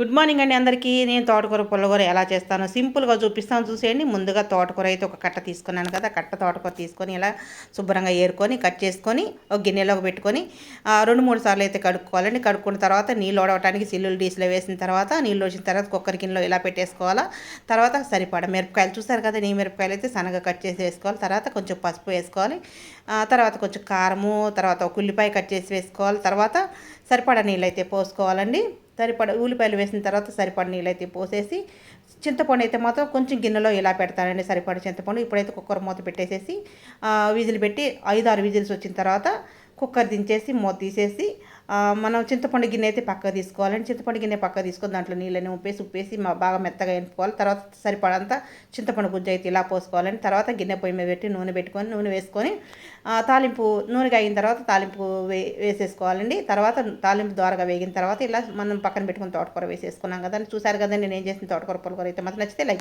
Good morning అండి అందరికీ. నేను తోటకూర పుల్లగూర ఎలా చేస్తానో సింపుల్గా చూపిస్తాను, చూసేయండి. ముందుగా తోటకూర అయితే ఒక కట్ట తీసుకున్నాను కదా, కట్ట తోటకూర తీసుకొని ఇలా శుభ్రంగా ఏరుకొని కట్ చేసుకొని ఒక గిన్నెలోకి పెట్టుకొని 2-3 సార్లు అయితే కడుక్కోవాలండి. కడుక్కున్న తర్వాత నీళ్ళు ఓడవటానికి సిల్లులు డీస్లో వేసిన తర్వాత, నీళ్ళు వచ్చిన తర్వాత కుక్కర్ గిన్నెలో ఇలా పెట్టేసుకోవాలా. తర్వాత సరిపడా మిరపకాయలు చూసారు కదా, నీ మిరపకాయలు అయితే సన్నగా కట్ చేసి వేసుకోవాలి. తర్వాత కొంచెం పసుపు వేసుకోవాలి. తర్వాత కొంచెం కారము, తర్వాత ఒక ఉల్లిపాయ కట్ చేసి వేసుకోవాలి. తర్వాత సరిపడా నీళ్ళు అయితే పోసుకోవాలండి. సరిపడ ఉల్లిపాయలు వేసిన తర్వాత సరిపడ నీళ్ళు అయితే పోసేసి, చింతపండు అయితే మాత్రం కొంచెం గిన్నెలో ఇలా పెడతానండి, సరిపడ చింతపండు. ఇప్పుడైతే కుక్కర్ మూత పెట్టేసేసి విజిల్ పెట్టి 5-6 విజిల్స్ వచ్చిన తర్వాత కుక్కర్ దించేసి మూత తీసేసి మనం చింతపండు గిన్నె అయితే పక్కకు తీసుకోవాలండి. చింతపండు గిన్నె పక్కకు తీసుకొని దాంట్లో నీళ్ళని ఉప్పేసి బాగా మెత్తగా ఎనుకోవాలి. తర్వాత సరిపడంతా చింతపండు గుజ్జు అయితే ఇలా పోసుకోవాలండి. తర్వాత గిన్నె పొయ్యి మీద పెట్టి నూనె పెట్టుకొని నూనె వేసుకొని తాలింపు నూనెగా అయిన తర్వాత తాలింపు వేసేసుకోవాలండి. తర్వాత తాలింపు ద్వారగా వేగిన తర్వాత ఇలా మనం పక్కన పెట్టుకుని తోటకూర వేసేసుకున్నాం కదా. చూసారు కదండి నేను ఏం చేసిన తోటకూర పుల్లకూర అయితే మాత్రం నచ్చితే లైక్